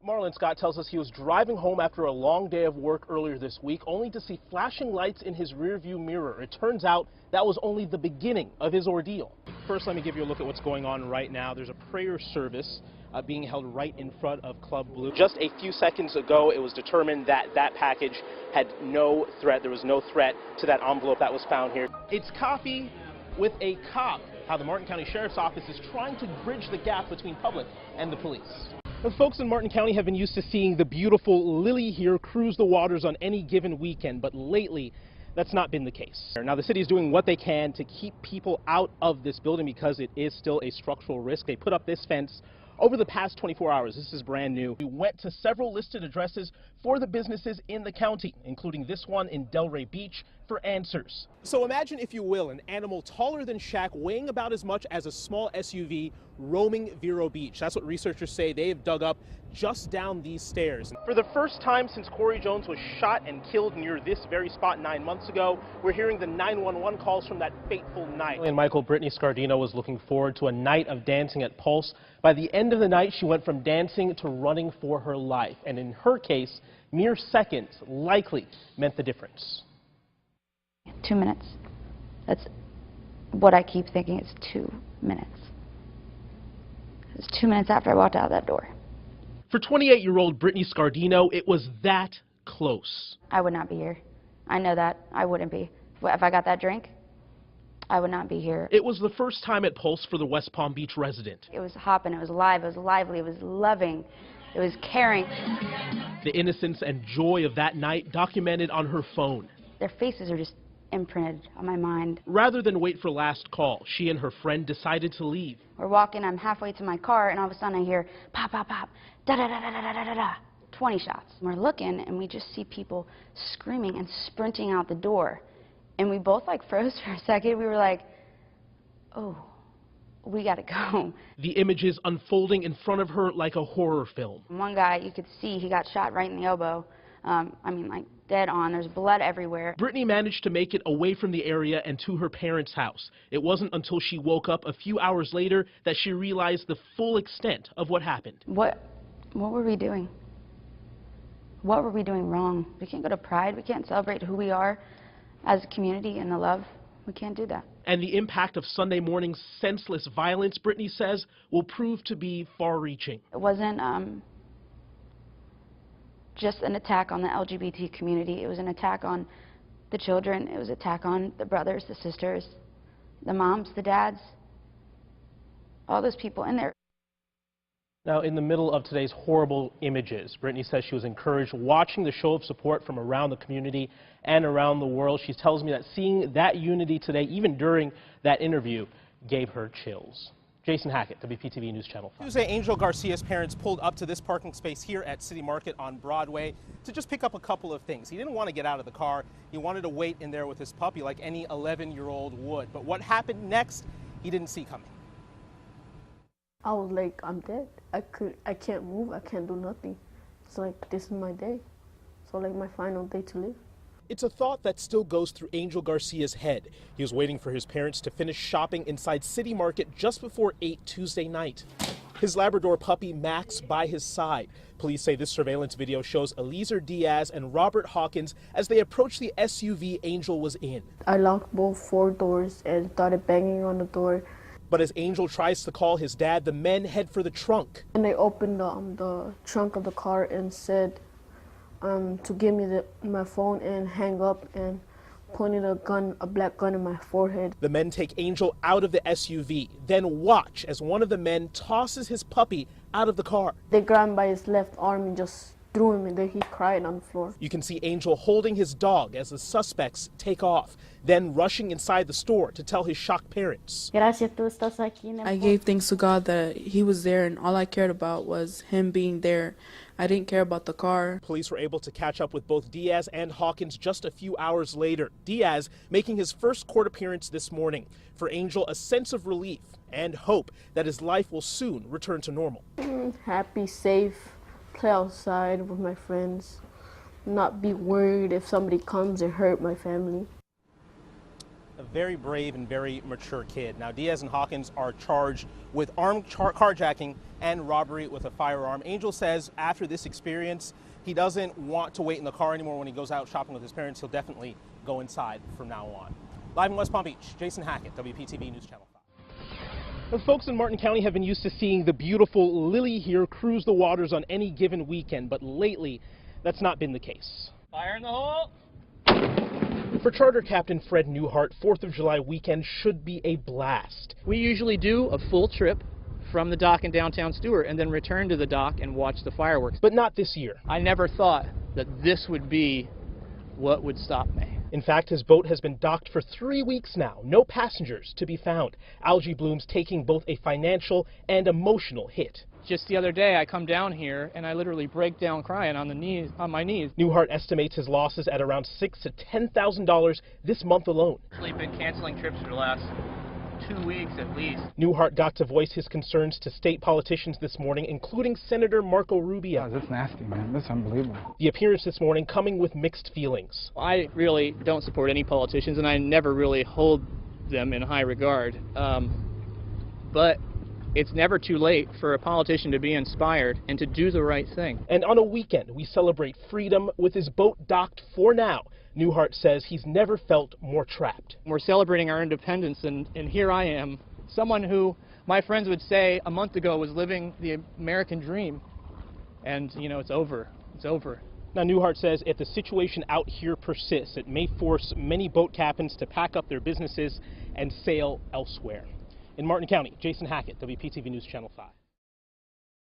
Marlon Scott tells us he was driving home after a long day of work earlier this week, only to see flashing lights in his rearview mirror. It turns out that was only the beginning of his ordeal. First, let me give you a look at what's going on right now. There's a prayer service being held right in front of Club Blue. Just a few seconds ago, it was determined that that package had no threat. There was no threat to that envelope that was found here. It's coffee with a cop. How the Martin County Sheriff's Office is trying to bridge the gap between public and the police. The folks in Martin County have been used to seeing the beautiful Lily here cruise the waters on any given weekend, but lately that's not been the case. Now the city is doing what they can to keep people out of this building because it is still a structural risk. They put up this fence over the past 24 hours. This is brand new. We went to several listed addresses for the businesses in the county, including this one in Delray Beach, for answers. So imagine, if you will, an animal taller than Shaq, weighing about as much as a small SUV, roaming Vero Beach. That's what researchers say they have dug up just down these stairs. For the first time since Corey Jones was shot and killed near this very spot 9 months ago, we're hearing the 911 calls from that fateful night. And Michael, Brittany Scardino was looking forward to a night of dancing at Pulse. By the end of the night, she went from dancing to running for her life. And in her case, mere seconds likely meant the difference. 2 minutes. That's what I keep thinking. It's 2 minutes. It was 2 minutes after I walked out that door. For 28-year-old Brittany Scardino, it was that close. I would not be here. I know that. I wouldn't be. If I got that drink, I would not be here. It was the first time at Pulse for the West Palm Beach resident. It was hopping, it was live, it was lively, it was loving, it was caring. The innocence and joy of that night documented on her phone. Their faces are just imprinted on my mind. Rather than wait for last call, she and her friend decided to leave. We're walking, I'm halfway to my car, and all of a sudden I hear pop, pop, pop, da-da-da-da-da-da-da-da, 20 shots. We're looking, and we just see people screaming and sprinting out the door. And we both like froze for a second. We were like, oh, we gotta go. The images unfolding in front of her like a horror film. One guy, you could see, he got shot right in the elbow. I mean, like, dead on. There's blood everywhere. Brittany managed to make it away from the area and to her parents' house. It wasn't until she woke up a few hours later that she realized the full extent of what happened. What were we doing? What were we doing wrong? We can't go to Pride. We can't celebrate who we are as a community and the love. We can't do that. And the impact of Sunday morning's senseless violence, Brittany says, will prove to be far-reaching. It wasn't just an attack on the LGBT community. It was an attack on the children. It was an attack on the brothers, the sisters, the moms, the dads, all those people in there. Now, in the middle of today's horrible images, Brittany says she was encouraged watching the show of support from around the community and around the world. She tells me that seeing that unity today, even during that interview, gave her chills. Jason Hackett, WPTV News Channel 5. Tuesday, Angel Garcia's parents pulled up to this parking space here at City Market on Broadway to just pick up a couple of things. He didn't want to get out of the car. He wanted to wait in there with his puppy like any 11-year-old would. But what happened next, he didn't see coming. I was like, I'm dead. I can't move. I can't do nothing. It's like, this is my day. So like my final day to live. It's a thought that still goes through Angel Garcia's head. He was waiting for his parents to finish shopping inside City Market just before 8 Tuesday night. His Labrador puppy, Max, by his side. Police say this surveillance video shows Eliezer Diaz and Robert Hawkins as they approach the SUV Angel was in. I locked both 4 doors and started banging on the door. But as Angel tries to call his dad, the men head for the trunk. And they opened the trunk of the car and said to give me my phone and hang up, and pointed a black gun in my forehead. The men take Angel out of the SUV, then watch as one of the men tosses his puppy out of the car. They grabbed him by his left arm and just threw him, and then he cried on the floor. You can see Angel holding his dog as the suspects take off, then rushing inside the store to tell his shocked parents. I gave thanks to God that he was there, and all I cared about was him being there. I didn't care about the car. Police were able to catch up with both Diaz and Hawkins just a few hours later. Diaz making his first court appearance this morning. For Angel, a sense of relief and hope that his life will soon return to normal. Happy, safe, play outside with my friends, not be worried if somebody comes and hurt my family. very brave and very mature kid. Now, Diaz and Hawkins are charged with armed carjacking and robbery with a firearm. Angel says after this experience, he doesn't want to wait in the car anymore when he goes out shopping with his parents. He'll definitely go inside from now on. Live in West Palm Beach, Jason Hackett, WPTV News Channel 5. The folks in Martin County have been used to seeing the beautiful Lily here cruise the waters on any given weekend, but lately, that's not been the case. Fire in the hole! For Charter Captain Fred Newhart, 4th of July weekend should be a blast. We usually do a full trip from the dock in downtown Stewart and then return to the dock and watch the fireworks. But not this year. I never thought that this would be what would stop me. In fact, his boat has been docked for 3 weeks now. No passengers to be found. Algae blooms taking both a financial and emotional hit. Just the other day, I come down here and I literally break down crying on my knees. Newhart estimates his losses at around $6,000 to $10,000 this month alone. I've been canceling trips for the last 2 weeks at least. Newhart got to voice his concerns to state politicians this morning, including Senator Marco Rubio. Oh, that's nasty, man. That's unbelievable. The appearance this morning coming with mixed feelings. I really don't support any politicians, and I never really hold them in high regard. But it's never too late for a politician to be inspired and to do the right thing. And on a weekend, we celebrate freedom with his boat docked for now. Newhart says he's never felt more trapped. We're celebrating our independence, and here I am, someone who my friends would say a month ago was living the American dream. And, you know, it's over. It's over. Now, Newhart says if the situation out here persists, it may force many boat captains to pack up their businesses and sail elsewhere. In Martin County, Jason Hackett, WPTV News Channel 5.